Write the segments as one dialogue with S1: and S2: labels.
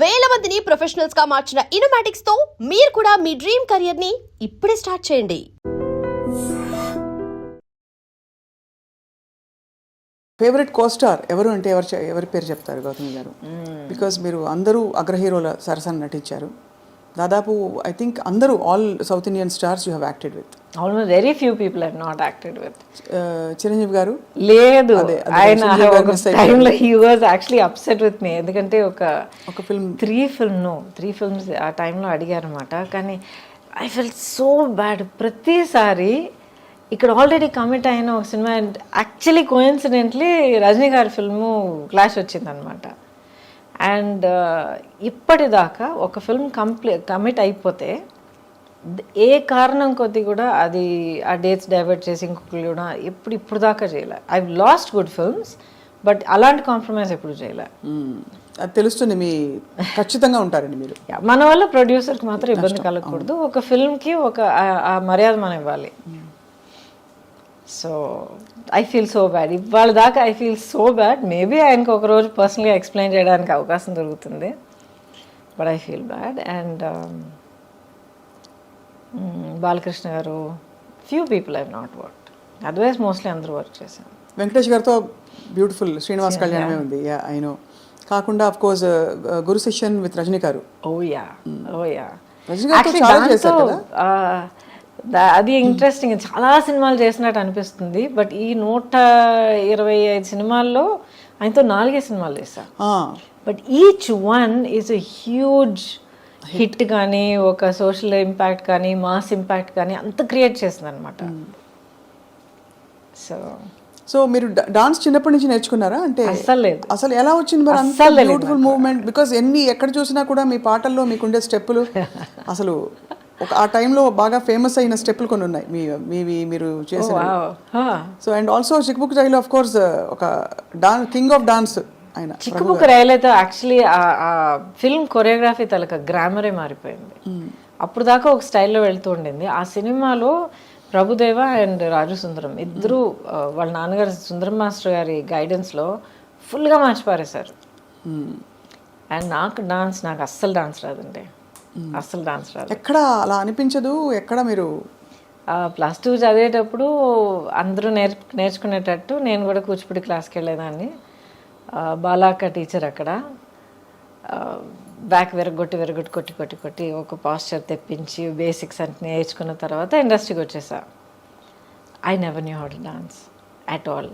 S1: వేల మందిని ప్రొఫెషనల్స్ గా మార్చిన ఇనోమాటిక్స్ తో మీరు కూడా మీ డ్రీమ్ కెరియర్ ని ఇప్పుడే స్టార్ట్ చేయండి.
S2: ఫేవరెట్ కోస్టార్ ఎవరు అంటే ఎవరి పేరు చెప్తారు గౌతమి గారు? బికాజ్ మీరు అందరూ అగ్ర హీరోల సరసన నటించారు. దాదాపు ఐ థింక్ అందరూ all south Indian stars you have acted with.
S3: Almost very few people have not acted with.
S2: Chiranjeevi garu
S3: లేదు, ఆయన టైంలో he was actually upset with me. ఎందుకంటే ఒక ఫిల్మ్ త్రీ ఫిల్మ్స్ ఆ టైంలో అడిగారు అనమాట. కానీ ఐ ఫెల్ట్ సో బ్యాడ్. ప్రతిసారి ఇక్కడ ఆల్రెడీ కమిట్ అయిన ఒక cinema, and actually coincidentally Rajini గారి ఫిల్ము క్లాష్ వచ్చిందనమాట. అండ్ ఇప్పటిదాకా ఒక ఫిల్మ్ కమిట్ అయిపోతే ఏ కారణం కొద్ది కూడా అది ఆ డేట్స్ డైవర్ట్ చేసి ఇంకొకరు కూడా ఇప్పుడు దాకా చేయలే. I last good films, but అలాంటి కాంప్రమైజ్ ఎప్పుడు చేయలే.
S2: అది తెలుస్తుంది, మీ ఖచ్చితంగా ఉంటారండి మీరు.
S3: మన వల్ల ప్రొడ్యూసర్కి మాత్రం ఇబ్బంది కలగకూడదు. ఒక ఫిల్మ్కి ఆ మర్యాద మనం ఇవ్వాలి. So I feel so bad. ఇవాళ దాకా I feel so bad. Maybe ఆయనకు ఒక రోజు పర్సనల్గా ఎక్స్ప్లెయిన్ చేయడానికి అవకాశం దొరుకుతుంది, but I feel bad. And Balakrishna garu, few people I not work, otherwise mostly అందరూ వర్క్ చేశాను.
S2: వెంకటేష్ గారితో బ్యూటిఫుల్ శ్రీనివాస్ కళ్యాణమే ఉంది. I know. కాకుండా of course Guru Sishyan with Rajini garu. Rajini గారితో చాలా చేశారు కదా.
S3: అది ఇంట్రెస్టింగ్. చాలా సినిమాలు చేసినట్టు అనిపిస్తుంది, బట్ ఈ 125 సినిమాల్లో ఆయనతో 4 సినిమాలు చేశా. But each one is a huge hit. కానీ ఒక సోషల్ ఇంపాక్ట్ కానీ మాస్ ఇంపాక్ట్ కానీ అంత క్రియేట్ చేసింది అనమాట.
S2: సో మీరు డాన్స్ చిన్నప్పటి నుంచి నేర్చుకున్నారా? అంటే అసలు ఎలా వచ్చింది మరి అంత బ్యూటిఫుల్ మూవ్మెంట్? బికాస్ ఎక్కడ చూసినా కూడా మీ పాటల్లో మీకుండే స్టెప్పులు అసలు ఆ టైంలో బాగా ఫేమస్ అయిన స్టెప్పులు కొన్ని ఉన్నాయి మీవి మీరు చేసిన. సో అండ్ ఆల్సో చిక్బుక్ రైలు ఆఫ్ కోర్స్ ఒక కింగ్ ఆఫ్ డాన్స్ ఆయన.
S3: చిక్కుబుక్ రైలు అయితే యాక్చువల్లీ ఆ ఫిల్మ్ కొరియోగ్రఫీ తలక గ్రామరే మారిపోయింది. అప్పుడు దాకా ఒక స్టైల్లో వెళ్తూ ఉండింది. ఆ సినిమాలో ప్రభుదేవ అండ్ రాజు సుందరం ఇద్దరు వాళ్ళ నాన్నగారు సుందరం మాస్టర్ గారి గైడెన్స్లో ఫుల్గా మార్చి పారేశారు. అండ్ నాకు అస్సలు డాన్స్ రాదండి, అస్సలు డాన్స్ రాదు.
S2: ఎక్కడ అలా అనిపించదు? ఎక్కడ మీరు
S3: +2 చదివేటప్పుడు అందరూ నేర్చుకునేటట్టు నేను కూడా కూచిపూడి క్లాస్కి వెళ్ళేదాన్ని. బాలాక్క టీచర్ అక్కడ బ్యాక్ కొట్టి ఒక పాస్చర్ తెప్పించి బేసిక్స్ అంటే నేర్చుకున్న తర్వాత ఇండస్ట్రీకి వచ్చేసా. I never knew how to dance at all.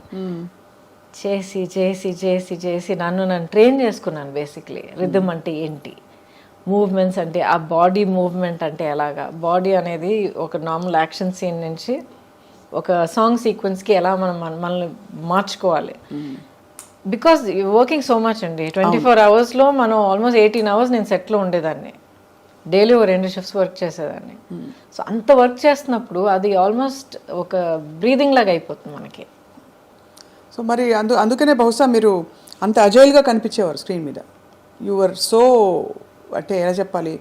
S3: చేసి చేసి చేసి చేసి నన్ను ట్రైన్ చేసుకున్నాను. బేసిక్లీ రిథమ్ అంటే ఏంటి, మూవ్మెంట్స్ అంటే ఆ బాడీ మూవ్మెంట్ అంటే ఎలాగా, బాడీ అనేది ఒక నార్మల్ యాక్షన్ సీన్ నుంచి ఒక సాంగ్ సీక్వెన్స్కి ఎలా మనల్ని మార్చుకోవాలి. బికాజ్ వర్కింగ్ సో మచ్ అండి. 24 అవర్స్లో మనం ఆల్మోస్ట్ 18 అవర్స్ నేను సెట్లో ఉండేదాన్ని. డైలీ 2 షిఫ్ట్స్ వర్క్ చేసేదాన్ని. సో అంత వర్క్ చేస్తున్నప్పుడు అది ఆల్మోస్ట్ ఒక బ్రీదింగ్ లాగా అయిపోతుంది మనకి.
S2: సో మరి అందుకనే బహుశా మీరు అంత అజైల్గా కనిపించేవారు స్క్రీన్ మీద. యువర్ సో అంటే ఎలా చెప్పాలి,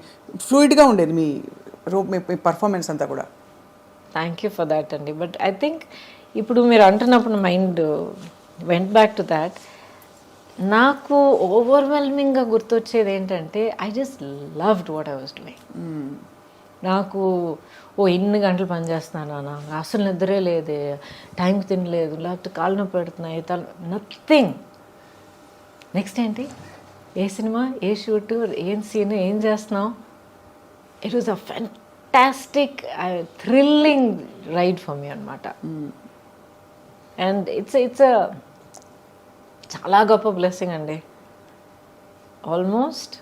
S2: ఫ్లూయిడ్గా ఉండేది మీ పర్ఫార్మెన్స్ అంతా కూడా.
S3: థ్యాంక్ యూ ఫర్ దాట్ అండి. బట్ ఐ థింక్ ఇప్పుడు మీరు అంటున్నప్పుడు mind went back to that. నాకు ఓవర్వెల్మింగ్గా గుర్తొచ్చేది ఏంటంటే I just loved what I was doing. నాకు ఇన్ని గంటలు పని చేస్తున్నానా, అసలు నిద్రే లేదే, టైంకి తినలేదు, లేకపోతే కాళ్ళు నొప్పి పెడుతున్నాయి, నథింగ్. నెక్స్ట్ ఏంటి, ఏ సినిమా, ఏ షూట్, ఏం సీన్, ఏం చేస్తున్నావు. It was a fantastic thrilling ride for me అనమాట. అండ్ ఇట్స్ చాలా గొప్ప బ్లెస్సింగ్ అండి. Almost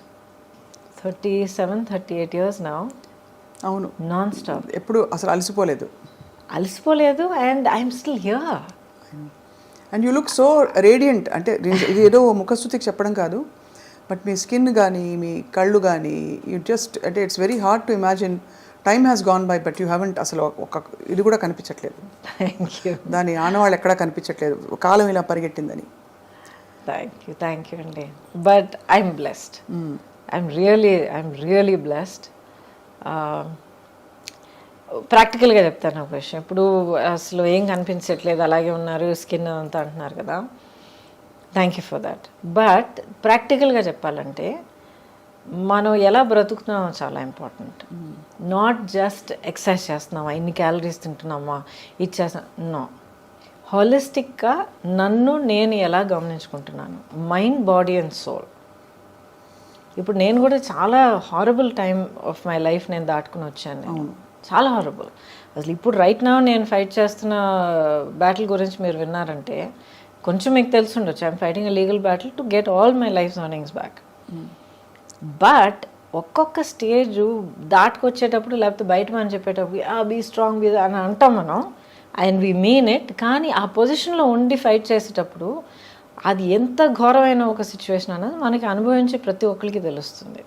S3: 37-38 years now.
S2: అవును,
S3: నాన్ స్టాప్.
S2: ఎప్పుడు అసలు అలసిపోలేదు.
S3: And I'm still here.
S2: And you look so radiant. అంటే ఇది ఏదో ముఖస్తుతికి చెప్పడం కాదు, బట్ మీ స్కిన్ కానీ మీ కళ్ళు కానీ యూ జస్ట్ అంటే it's very hard to imagine. Time has gone by but you haven't అసలు ఒక ఇది కూడా కనిపించట్లేదు.
S3: Thank you.
S2: దాని ఆనవాళ్ళు ఎక్కడా కనిపించట్లేదు, కాలం ఇలా పరిగెట్టిందని.
S3: థ్యాంక్ యూ అండి. But I'm blessed. I'm really blessed. ప్రాక్టికల్గా చెప్తాను ఒక విషయం. ఇప్పుడు అసలు ఏం కనిపించట్లేదు, అలాగే ఉన్నారు, స్కిన్ అంతా అంటున్నారు కదా. Thank you for that. But ప్రాక్టికల్గా చెప్పాలంటే మనం ఎలా బ్రతుకుతున్నామో చాలా ఇంపార్టెంట్. నాట్ జస్ట్ ఎక్సర్సైజ్ చేస్తున్నామా, ఇన్ని క్యాలరీస్ తింటున్నామా, ఇది చేస్తున్నా, నో. హాలిస్టిక్గా నన్ను నేను ఎలా గమనించుకుంటున్నాను, మైండ్, బాడీ అండ్ సోల్. ఇప్పుడు నేను కూడా చాలా horrible time of my life నేను దాటుకుని వచ్చాను. నేను చాలా హారబుల్. అసలు ఇప్పుడు రైట్ నా నేను ఫైట్ చేస్తున్న బ్యాటిల్ గురించి మీరు విన్నారంటే కొంచెం మీకు తెలిసి ఉండొచ్చు. I'm fighting a legal battle to get all my life earnings back. But ఒక్కొక్క స్టేజ్ దాటుకొచ్చేటప్పుడు, లేకపోతే బయట మనం చెప్పేటప్పుడు బీ స్ట్రాంగ్ బీ అని అంటాం మనం, అండ్ వీ మీన్ ఇట్. కానీ ఆ పొజిషన్లో ఉండి ఫైట్ చేసేటప్పుడు అది ఎంత ఘోరమైన ఒక సిచ్యువేషన్ అన్నది మనకి అనుభవించే ప్రతి ఒక్కరికి తెలుస్తుంది.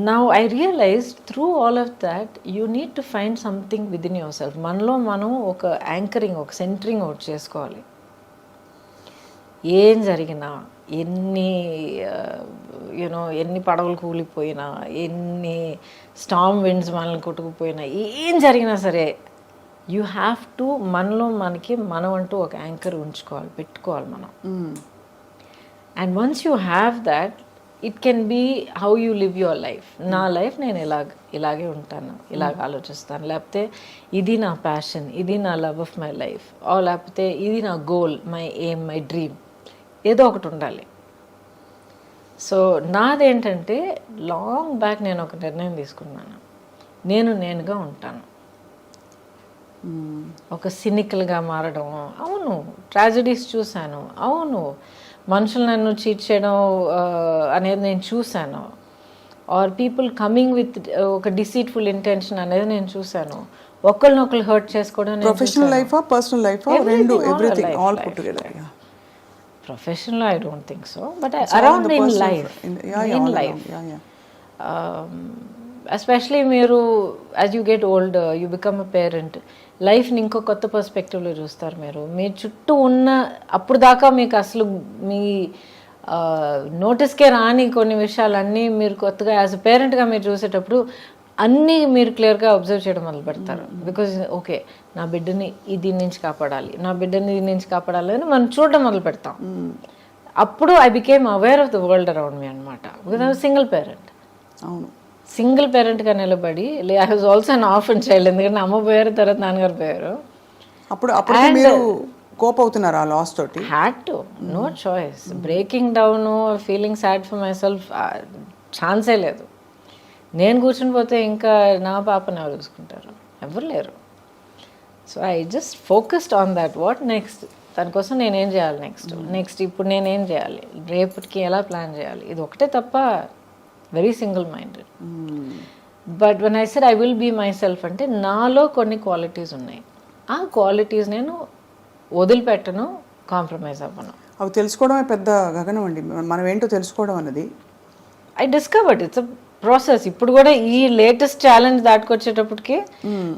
S3: Now I realise through all of that you need to find something within yourself. మనలో మనం ఒక యాంకరింగ్, ఒక సెంటరింగ్ అవుట్ చేసుకోవాలి. ఏం జరిగినా, ఎన్ని పడవలు కూలిపోయినా, ఎన్ని స్టామ్ విండ్స్ మనల్ని కొట్టుకుపోయినా, ఏం జరిగినా సరే యూ హ్యావ్ టు మనలో మనం అంటూ ఒక యాంకర్ ఉంచుకోవాలి, పెట్టుకోవాలి మనం. And once you have that, it can be how you live your life. నా లైఫ్ నేను ఇలాగే ఉంటాను, ఇలాగ ఆలోచిస్తాను, లేకపోతే ఇది నా ప్యాషన్, ఇది నా లవ్ ఆఫ్ మై లైఫ్, లేకపోతే ఇది నా goal, my aim, my dream, ఏదో ఒకటి ఉండాలి. సో నాదేంటంటే లాంగ్ బ్యాక్ నేను ఒక నిర్ణయం తీసుకున్నాను, నేనుగా ఉంటాను. ఒక సినికల్గా మారడం, అవును ట్రాజడీస్ చూశాను, అవును మనుషులు నన్ను చీట్ చేయడం అనేది నేను చూశాను, ఆర్ పీపుల్ కమింగ్ విత్ ఒక డిసీట్ఫుల్ ఇంటెన్షన్ అనేది నేను చూశాను, ఒకరినొకరు హర్ట్ చేసుకోవడం.
S2: ప్రొఫెషనల్ లైఫా, పర్సనల్ లైఫా, రెండు, everything all put together.
S3: Professional, I don't think so, but around in life, in life, especially మీరు as you get older, you become a parent, లైఫ్ని ఇంకో కొత్త పర్స్పెక్టివ్లో చూస్తారు. మీరు మీ చుట్టూ ఉన్న అప్పుడు దాకా మీకు అసలు మీ నోటీస్కే రాని కొన్ని విషయాలన్నీ మీరు కొత్తగా యాజ్ అ పేరెంట్గా మీరు చూసేటప్పుడు అన్నీ మీరు క్లియర్గా అబ్జర్వ్ చేయడం మొదలు పెడతారు. బికాజ్ ఓకే, నా బిడ్డని దీని నుంచి కాపాడాలి, నా బిడ్డని దీని నుంచి కాపాడాలి అని మనం చూడడం మొదలు పెడతాం. అప్పుడు I became aware of the world around me అనమాట. Because I was single parent.
S2: అవును,
S3: సింగిల్ పేరెంట్గా నిలబడి, I was also an orphan child. ఎందుకంటే అమ్మ పోయారు, తర్వాత నాన్నగారు పోయారు.
S2: అప్పుడు మీరు కోప్ అవుతున్నారు ఆ లాస్ తోటి?
S3: Had to, no choice. Breaking down, feeling sad for myself ఛాన్సే లేదు. నేను కూర్చుని పోతే ఇంకా నా పాపని ఎవరు చూసుకుంటారు? ఎవరు లేరు. So I just focused on that. What next, దానికోసం నేనేం చేయాలి, నెక్స్ట్ ఇప్పుడు నేనేం చేయాలి, రేపటికి ఎలా ప్లాన్ చేయాలి, ఇది ఒకటే తప్ప. Very single minded. But when I said I will be myself అంటే నాలో కొన్ని క్వాలిటీస్ ఉన్నాయి. ఆ క్వాలిటీస్ నేను వదిలిపెట్టను, కాంప్రమైజ్ అవ్వను.
S2: అవి తెలుసుకోవడమే పెద్ద గగనం అండి. మనం ఏంటో తెలుసుకోవడం అన్నది
S3: I discovered it's a process. ఇప్పుడు కూడా ఈ లేటెస్ట్ ఛాలెంజ్ దాటుకొచ్చేటప్పటికి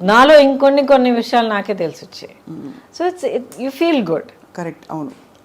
S3: నాలో కొన్ని విషయాలు నాకే తెలిసి వచ్చాయి. So you feel good.
S2: Correct, అవును.